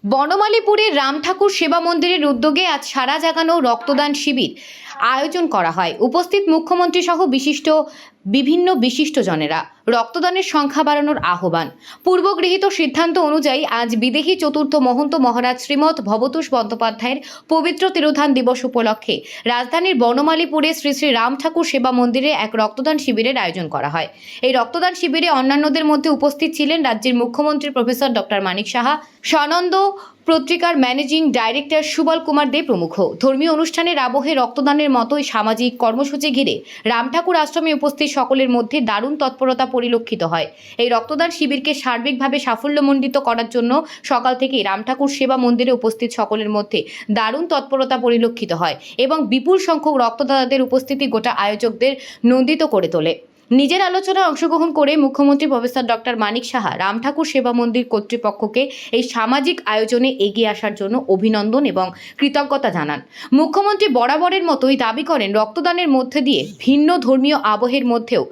বনমালীপুরের রাম ঠাকুর সেবা মন্দিরের উদ্যোগে আজ সারা জাগানো রক্তদান শিবির আয়োজন করা হয়। উপস্থিত মুখ্যমন্ত্রী সহ বিভিন্ন বিশিষ্টজনেরা রক্তদানের সংখ্যা বাড়ানোর আহ্বান। পূর্বগৃহীত সিদ্ধান্ত অনুযায়ী আজ বিদেহী চতুর্থ মহন্ত মহারাজ শ্রীমৎ ভবতোষ বন্দ্যোপাধ্যায়ের পবিত্র তিরোধান দিবস উপলক্ষে রাজধানীর বনমালীপুরে শ্রী শ্রী রাম ঠাকুর সেবা মন্দিরে এক রক্তদান শিবিরের আয়োজন করা হয়। এই রক্তদান শিবিরে অন্যান্যদের মধ্যে উপস্থিত ছিলেন রাজ্যের মুখ্যমন্ত্রী প্রফেসর ডক্টর মানিক সাহা, সানন্দ পত্রিকার ম্যানেজিং ডাইরেক্টর সুবল কুমার দে প্রমুখ। ধর্মীয় অনুষ্ঠানের আবহে রক্তদানের মতোই সামাজিক কর্মসূচি ঘিরে রাম ঠাকুর আশ্রমে উপস্থিত সকলের মধ্যে দারুণ তৎপরতা পরিলক্ষিত হয়। এই রক্তদান শিবিরকে সার্বিকভাবে সাফল্যমণ্ডিত করার জন্য সকাল থেকেই রাম ঠাকুর সেবা মন্দিরে উপস্থিত সকলের মধ্যে দারুণ তৎপরতা পরিলক্ষিত হয় এবং বিপুল সংখ্যক রক্তদাতাদের উপস্থিতি গোটা আয়োজকদের নন্দিত করে তোলে। নিজের আলোচনায় অংশগ্রহণ করে মুখ্যমন্ত্রী প্রফেসর ডক্টর মানিক সাহা রাম ঠাকুর সেবা মন্দির কর্তৃপক্ষকে এই সামাজিক আয়োজনে এগিয়ে আসার জন্য অভিনন্দন এবং কৃতজ্ঞতা জানান। মুখ্যমন্ত্রী বরাবরের মতোই দাবি করেন রক্তদানের মধ্যে দিয়ে ভিন্ন ধর্মীয় আবহের মধ্যেও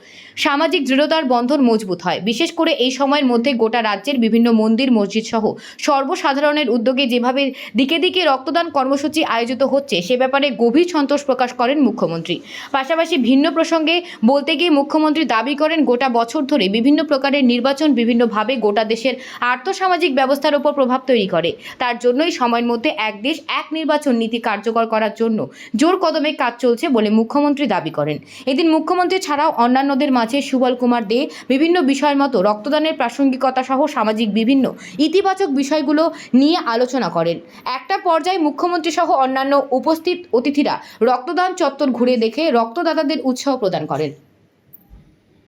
সামাজিক দৃঢ়তার বন্ধন মজবুত হয়। বিশেষ করে এই সময়ের মধ্যে গোটা রাজ্যের বিভিন্ন মন্দির মসজিদ সহ সর্বসাধারণের উদ্যোগে যেভাবে দিকে দিকে রক্তদান কর্মসূচি আয়োজিত হচ্ছে সে ব্যাপারে গভীর সন্তোষ প্রকাশ করেন মুখ্যমন্ত্রী। পাশাপাশি ভিন্ন প্রসঙ্গে বলতে গিয়ে মুখ্যমন্ত্রী দাবি করেন গোটা বছর ধরে বিভিন্ন প্রকারের নির্বাচন বিভিন্নভাবে গোটা দেশের আর্থসামাজিক ব্যবস্থার উপর প্রভাব তৈরি করে। তার জন্যই সময়ের মধ্যে এক দেশ এক নির্বাচন নীতি কার্যকর করার জন্য জোর কদমে কাজ চলছে বলে মুখ্যমন্ত্রী দাবি করেন। এদিন মুখ্যমন্ত্রী ছাড়াও অন্যান্যদের মাঝে সুবল কুমার দে বিভিন্ন বিষয়ের মতো রক্তদানের প্রাসঙ্গিকতা সহ সামাজিক বিভিন্ন ইতিবাচক বিষয়গুলো নিয়ে আলোচনা করেন। একটা পর্যায়ে মুখ্যমন্ত্রী সহ অন্যান্য উপস্থিত অতিথিরা রক্তদান চত্বর ঘুরে দেখে রক্তদাতাদের উৎসাহ প্রদান করেন।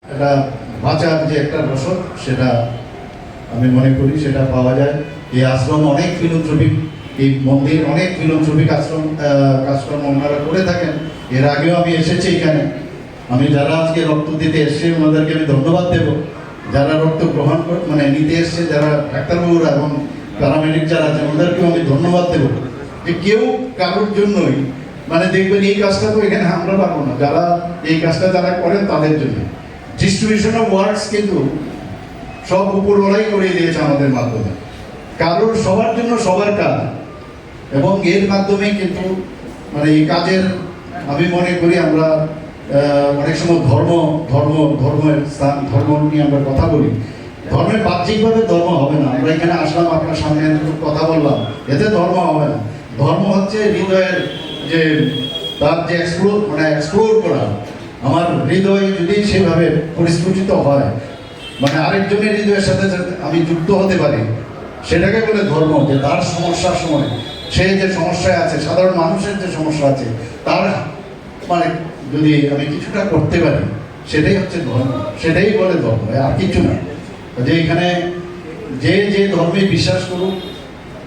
এটা বাঁচার যে একটা রসদ সেটা আমি মনে করি সেটা পাওয়া যায়। এই আশ্রম অনেক ফিলোথ্রপিক, এই মন্দির অনেক ফিলোথ্রপিক কাজকর্ম ওনারা করে থাকেন। এর আগেও আমি এসেছি এখানে। আমি যারা আজকে রক্ত দিতে এসছে ওনাদেরকে আমি ধন্যবাদ দেব। যারা রক্ত গ্রহণ নিতে এসছে, যারা ডাক্তারবাবুরা এবং প্যারামেডিক যারা আছেন ওদেরকেও আমি ধন্যবাদ দেব। যে কেউ কারোর জন্যই দেখবেন এই কাজটা তো এখানে আমরা পারবো না, যারা এই কাজটা যারা করেন তাদের জন্য ডিস্ট্রিবিউশন অফ ওয়ার্ডস কিন্তু সব উপরওয়ালাই করে দিয়েছে আমাদের মাধ্যমে। কারোর সবার জন্য সবার কাজ, এবং এর মাধ্যমে কিন্তু এই কাজের আমি মনে করি আমরা অনেক সময় ধর্মের স্থান, ধর্ম নিয়ে আমরা কথা বলি। ধর্মের বাহ্যিকভাবে ধর্ম হবে না। আমরা এখানে আসলাম, আপনার সামনে কথা বললাম, এতে ধর্ম হবে না। ধর্ম হচ্ছে হৃদয়ের যে তার যে এক্সপ্লোর করা। আমার হৃদয় যদি সেভাবে পরিস্ফুটিত হয়, আরেকজনের হৃদয়ের সাথে আমি যুক্ত হতে পারি, সেটাকে বলে ধর্ম। যে তার সমস্যার সময় সে যে সমস্যায় আছে, সাধারণ মানুষের যে সমস্যা আছে, তার যদি আমি কিছুটা করতে পারি, সেটাই হচ্ছে ধর্ম, সেটাই বলে ধর্ম, আর কিছু না। যে এখানে যে যে ধর্মে বিশ্বাস করুক,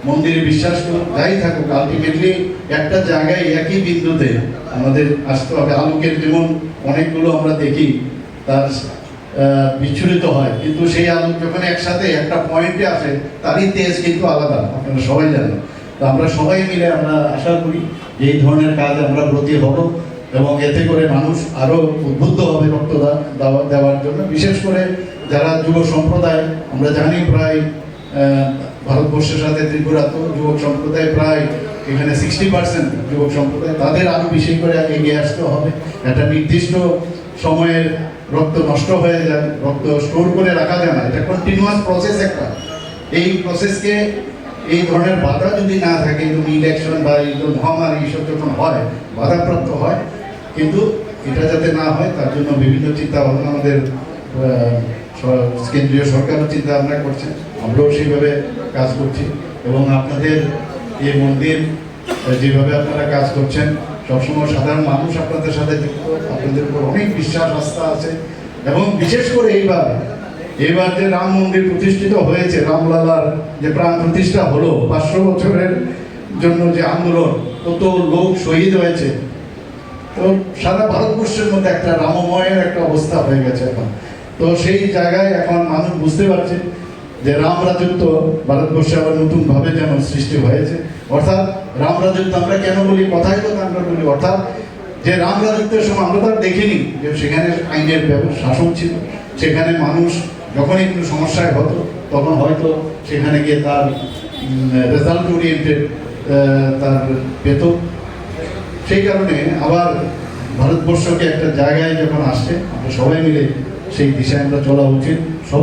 মন্দিরে বিশ্বাস করুক, যাই থাকুক, আলটিমেটলি একটা জায়গায় একই বিন্দুতে আমাদের আসতে হবে। আলোকের যেমন অনেকগুলো আমরা দেখি তার বিচ্ছুরিত হয়, কিন্তু সেই আলো যখন একসাথে একটা পয়েন্টে আসে তারই তেজ কিন্তু আলাদা, আপনারা সবাই জানেন। তো আমরা সবাই মিলে আমরা আশা করি যে এই ধরনের কাজ আমরা ব্রতী হব, এবং এতে করে মানুষ আরও উদ্বুদ্ধ হবে রক্তদান দেওয়ার জন্য। বিশেষ করে যারা যুব সম্প্রদায়, আমরা জানি প্রায় ভারতবর্ষের সাথে ত্রিপুরা তো যুবক সম্প্রদায় প্রায় এখানে 60% যুবক সম্প্রদায়, তাদের আরও বেশি করে এগিয়ে আসতে হবে। একটা নির্দিষ্ট সময়ের রক্ত নষ্ট হয়ে যায়, রক্ত স্টোর করে রাখা যায় না, এটা কন্টিনিউয়াস প্রসেস একটা। এই প্রসেসকে এই ধরনের বাধা যদি না থাকে, ইলেকশন বা এই মহামারী এইসব যখন হয়, বাধাপ্রাপ্ত হয়, কিন্তু এটা যাতে না হয় তার জন্য বিভিন্ন চিন্তা ভাবনা আমাদের কেন্দ্রীয় সরকারও চিন্তা ভাবনা করছে, আমরাও সেইভাবে কাজ করছি। এবং আপনাদের এই মন্দির যেভাবে আপনারা কাজ করছেন, সবসময় সাধারণ মানুষ আপনাদের সাথে যুক্ত, আপনাদের উপর অনেক বিশ্বাস আস্থা আছে। এবং বিশেষ করে এইবার যে রাম মন্দির প্রতিষ্ঠিত হয়েছে, রামলালার যে প্রাণ প্রতিষ্ঠা হলো, 500 বছরের জন্য যে আন্দোলন, কত লোক শহীদ হয়েছে, তো সারা ভারতবর্ষের মধ্যে একটা রামময়ের একটা অবস্থা হয়ে গেছে এখন। তো সেই জায়গায় এখন মানুষ বুঝতে পারছে যে রাম রাজত্ব ভারতবর্ষে আবার নতুনভাবে যেন সৃষ্টি হয়েছে। অর্থাৎ রাম রাজত্ব আমরা কেন বলি, কথাই কথা আমরা বলি, অর্থাৎ যে রাম রাজত্বের সময় আমরা তো আর দেখিনি যে সেখানে আইনের শাসন ছিল, সেখানে মানুষ যখনই কোনো সমস্যায় হতো তখন হয়তো সেখানে গিয়ে তার রেজাল্ট ওরিয়েন্টেড তার বেতন। সেই কারণে আবার ভারতবর্ষকে একটা জায়গায় যখন আসছে আমরা সবাই মিলে সেই দিশায় আমরা চলা উচিত। সবাই